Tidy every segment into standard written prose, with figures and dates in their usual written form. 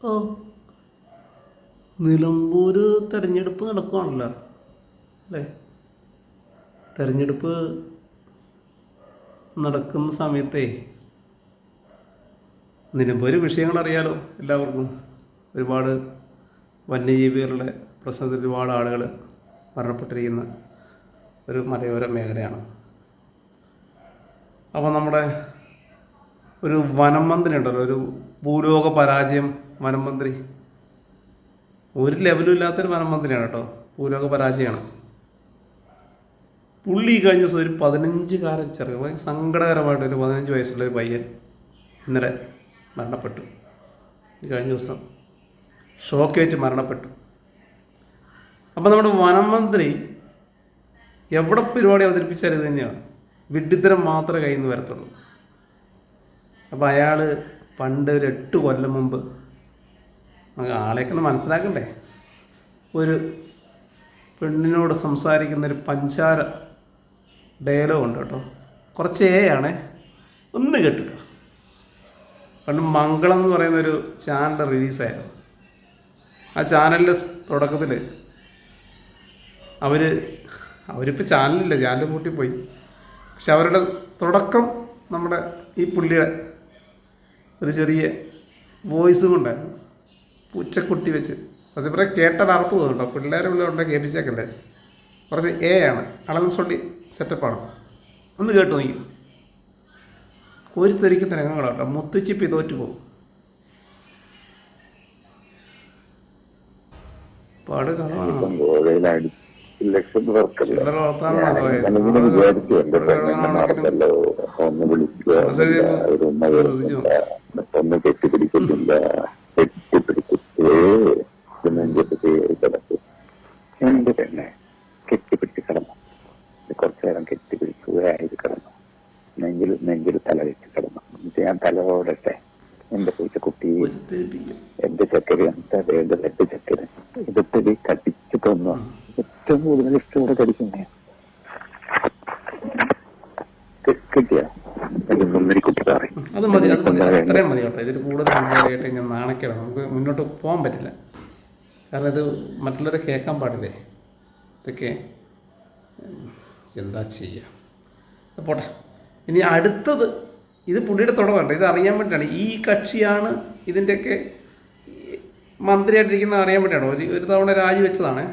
ഓ, നിലമ്പൂർ തെരഞ്ഞെടുപ്പ് നടക്കുകയാണല്ലോ അല്ലേ? തെരഞ്ഞെടുപ്പ് നടക്കുന്ന സമയത്തേ നിലമ്പൂർ വിഷയങ്ങൾ അറിയാലോ എല്ലാവർക്കും. ഒരുപാട് വന്യജീവികളുടെ പ്രശ്നത്തിൽ ഒരുപാട് ആളുകൾ മരണപ്പെട്ടിരിക്കുന്ന ഒരു മലയോര മേഖലയാണ്. അപ്പോൾ നമ്മുടെ ഒരു വനം മന്ത്രി ഉണ്ടല്ലോ, ഒരു ഭൂലോക പരാജയം വനം മന്ത്രി, ഒരു ലെവലും ഇല്ലാത്തൊരു വനം മന്ത്രിയാണ് കേട്ടോ, ഭൂലോക പരാജയമാണ് പുള്ളി. കഴിഞ്ഞ ദിവസം ഒരു 15-കാരൻ ചെറുക്കൻ, സങ്കടകരമായിട്ടൊരു 15 വയസ്സുള്ളൊരു പയ്യൻ ഇന്നലെ മരണപ്പെട്ടു. കഴിഞ്ഞ ദിവസം ഷോക്കേറ്റ് മരണപ്പെട്ടു. അപ്പോൾ നമ്മുടെ വനം മന്ത്രി എവിടെ പരിപാടി അവതരിപ്പിച്ചാൽ ഇത് തന്നെയാണ്, വിഡ്ഢിത്തരം മാത്രമേ കയ്യിൽ നിന്ന് വരത്തുള്ളൂ. അപ്പോൾ അയാൾ പണ്ട് ഒരു 8 കൊല്ലം മുമ്പ്, നമുക്ക് ആളെയൊക്കെ ഒന്ന് മനസ്സിലാക്കണ്ടേ, ഒരു പെണ്ണിനോട് സംസാരിക്കുന്നൊരു പഞ്ചാര ഡയലോഗ് ഉണ്ട് കേട്ടോ, കുറച്ച് ആണേ, ഒന്ന് കേട്ടിട്ടോ. പണ്ട് മംഗളം എന്ന് പറയുന്നൊരു ചാനൽ റിലീസായിരുന്നു. ആ ചാനലിൻ്റെ തുടക്കത്തിൽ അവരിപ്പോൾ ചാനലില്ല, ചാനൽ കൂട്ടിപ്പോയി. പക്ഷെ അവരുടെ തുടക്കം നമ്മുടെ ഈ പുള്ളിയുടെ ഒരു ചെറിയ വോയിസും കൊണ്ടായിരുന്നു, പൂച്ചക്കുട്ടി വെച്ച്. സത്യം പറയാൻ കേട്ടാൽ അറപ്പ് തോന്നുന്നുണ്ടോ, പിള്ളേരെ ഉണ്ടെങ്കിൽ കേൾപ്പിച്ചേക്കല്ലേ. കുറച്ച് ആണ്, അളവ് സൊള്ളി സെറ്റപ്പാണ്. ഒന്ന് കേട്ട് നോക്കി. കോരിത്തെറിക്കുന്ന രംഗങ്ങളാട്ടോ, മുത്തിച്ചിപ്പി തോറ്റു പോകും. പാട് കാണാണ്. എന്റെ തന്നെ കെട്ടിപ്പിടിച്ച് കിടന്നു, കുറച്ചു നേരം കെട്ടിപ്പിടിക്കുകയായി കിടന്നു, നെഞ്ചിൽ തല വെച്ച് കിടന്നു. ഞാൻ തലയോടട്ടെ, എന്റെ പൂച്ച കുട്ടി, എന്റെ ചക്കര, എന്റെ എട്ട് ചക്കര ഇതൊക്കെ കടിച്ചു തന്നു. ഏറ്റവും കൂടുതൽ ഇഷ്ടത്തോടെ കടിക്കുന്നേ കിട്ടിയ കുട്ടി പറയും. അത് മതി, അത് മതി, അത്രയും മതി കേട്ടോ. ഇതിൽ കൂടുതൽ സംസാരിക്കട്ടെ, ഞാൻ നാണക്കേടാണ്, നമുക്ക് മുന്നോട്ട് പോകാൻ പറ്റില്ല. കാരണം ഇത് മറ്റുള്ളവരെ കേൾക്കാൻ പാടില്ലേ. ഇതൊക്കെ എന്താ ചെയ്യുക, പോട്ടെ. ഇനി അടുത്തത്, ഇത് പുള്ളിയുടെ തുടങ്ങണ്ട, ഇത് അറിയാൻ വേണ്ടിയാണ്. ഈ കക്ഷിയാണ് ഇതിൻ്റെയൊക്കെ മന്ത്രിയായിട്ടിരിക്കുന്ന അറിയാൻ വേണ്ടിയാണോ ഒരു തവണ രാജിവെച്ചതാണ്,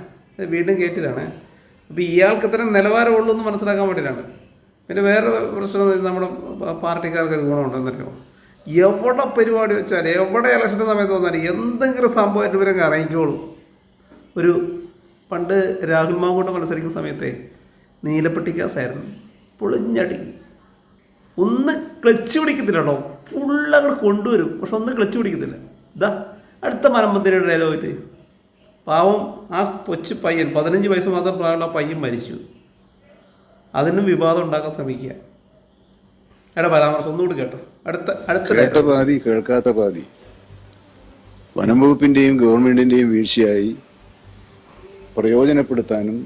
വീണ്ടും കയറ്റിയതാണ്. അപ്പോൾ ഇയാൾക്ക് ഇത്രയും നിലവാരമുള്ളൂ എന്ന് മനസ്സിലാക്കാൻ വേണ്ടിയിട്ടാണ്. പിന്നെ വേറെ പ്രശ്നം, നമ്മുടെ പാർട്ടിക്കാർക്ക് ഗുണമുണ്ടെന്നല്ലോ, എവിടെ പരിപാടി വെച്ചാൽ, എവിടെ ഇലക്ഷൻ്റെ സമയത്ത് വന്നാലും എന്തെങ്കിലും സംഭവമായിട്ട് ഇവരൊക്കെ അറിയിക്കോളൂ. ഒരു പണ്ട് രാഹുൽ മാങ്കൂട്ടം മത്സരിക്കുന്ന സമയത്തെ നീലപ്പെട്ടി കേസായിരുന്നു, പൊളിഞ്ഞടിക്കും. ഒന്ന് ക്ലച്ച് പിടിക്കത്തില്ല കേട്ടോ, ഫുള്ളങ്ങൾ കൊണ്ടുവരും, പക്ഷെ ഒന്ന് ക്ലച്ച് പിടിക്കത്തില്ല. ഇതാ അടുത്ത മരമന്ത്രിയുടെ ഡയലോഗത്ത് പാവം ആ കൊച്ചു പയ്യൻ, 15 വയസ്സ് മാത്രം പ്രായമുള്ള പയ്യൻ മരിച്ചു. അതിനും വിവാദം ഉണ്ടാക്കാൻ ശ്രമിക്കുക. എടാ പരാമർശം ഒന്നുകൂടി കേട്ടോ. അടുത്ത പാതി കേൾക്കാത്ത പാതി. വനം വകുപ്പിന്റെയും ഗവൺമെന്റിന്റെയും വീഴ്ചയായി പ്രയോജനപ്പെടുത്താനും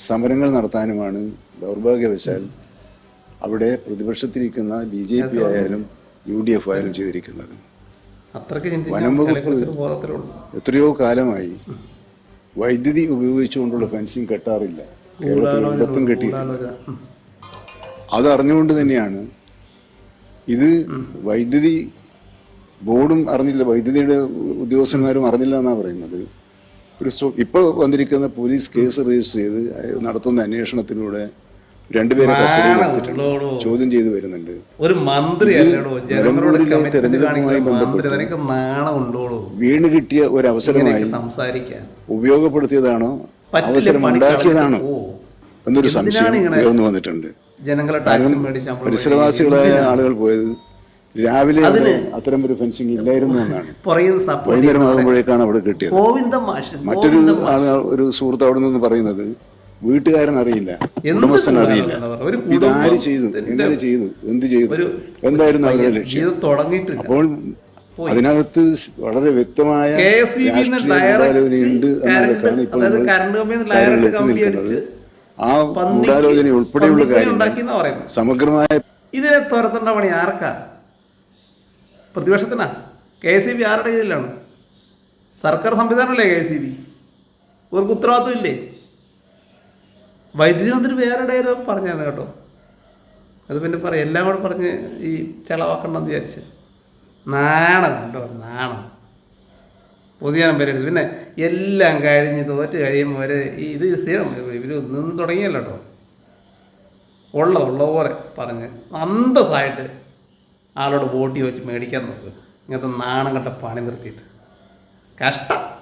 സമരങ്ങൾ നടത്താനുമാണ് ദൗർഭാഗ്യവശാൽ അവിടെ പ്രതിപക്ഷത്തിരിക്കുന്ന BJP ആയാലും UDF ആയാലും ചെയ്തിരിക്കുന്നത്. വനം വകുപ്പ് എത്രയോ കാലമായി വൈദ്യുതി ഉപയോഗിച്ചുകൊണ്ടുള്ള ഫെൻസിങ് കെട്ടാറില്ല, കേരളത്തിൽ ഒരിടത്തും കെട്ടിയിട്ടില്ല. അതറിഞ്ഞുകൊണ്ട് തന്നെയാണ് ഇത്. വൈദ്യുതി ബോർഡും അറിഞ്ഞില്ല, വൈദ്യുതിയുടെ ഉദ്യോഗസ്ഥന്മാരും അറിഞ്ഞില്ല എന്നാണ് പറയുന്നത്. ഇപ്പോൾ വന്നിരിക്കുന്ന പോലീസ് കേസ് രജിസ്റ്റർ ചെയ്ത് നടത്തുന്ന അന്വേഷണത്തിലൂടെ 2 പേരെ കസ്റ്റഡിയിൽ എടുത്തിട്ടുണ്ട്, ചോദ്യം ചെയ്തു വരുന്നുണ്ട്. ഒരു മന്ത്രി തെരഞ്ഞെടുപ്പുമായി ബന്ധപ്പെട്ട് വീണ് കിട്ടിയ ഒരു അവസരമായി ഉപയോഗപ്പെടുത്തിയതാണോ, അവസരം ഉണ്ടാക്കിയതാണോ എന്നൊരു സംശയം ഉയർന്നു വന്നിട്ടുണ്ട്. പരിസരവാസികളായ ആളുകൾ പോയത് രാവിലെ അത്തരം ഒരു ഫെൻസിങ് ഇല്ലായിരുന്നു എന്നാണ്, വൈകുന്നേരം ആകുമ്പോഴേക്കാണ് അവിടെ കിട്ടിയത്. മറ്റൊരു ഒരു സുഹൃത്ത് അവിടെ നിന്ന് പറയുന്നത് വീട്ടുകാരൻ അറിയില്ല, ഉടമസ്ഥൻ അറിയില്ല. ഇതാര് ചെയ്തു, എങ്ങനെ ചെയ്തു, എന്ത് ചെയ്തു, എന്തായിരുന്നു അവരുടെ ലക്ഷ്യം. അപ്പോൾ അതിനകത്ത് വളരെ വ്യക്തമായ ഗൂഢാലോചനയുണ്ട് എന്നതൊക്കെയാണ് ഇപ്പോൾ നിൽക്കുന്നത്. ആ ഗൂഢാലോചന ഉൾപ്പെടെയുള്ള കാര്യങ്ങൾ സമഗ്രമായ ഇതിനെ തുരത്തേണ്ട പണി ആർക്കാ? പ്രതിപക്ഷത്തിനാ? KSEB ആരുടെ കീഴിലാണ്? സർക്കാർ സംവിധാനമല്ലേ KCB? ഇവർക്ക് ഉത്തരവാദിത്വം ഇല്ലേ? വൈദ്യുതി മന്ത്രി വേറെ ഡയലോഗ് പറഞ്ഞായിരുന്നു കേട്ടോ. അത് പിന്നെ പറയാം, എല്ലാം കൂടെ പറഞ്ഞ് ഈ ചെലവാക്കണ്ടെന്ന് വിചാരിച്ച്. നാണം കണ്ടോ, നാണം. പൊതുജനം പേരെടുത്ത് പിന്നെ എല്ലാം കഴിഞ്ഞ് തോറ്റ് കഴിയുമ്പോൾ വരെ ഇത് സ്ഥിരം ഇവർ നിന്ന് തുടങ്ങിയല്ലോ കേട്ടോ. ഉള്ള പോലെ പറഞ്ഞ് അന്തസ്സായിട്ട് ആളോട് വോട്ട് ചോദിച്ച് മേടിക്കാൻ നോക്ക്. ഇങ്ങനത്തെ നാണം കെട്ട പണി നിർത്തിയിട്ട് കഷ്ടം.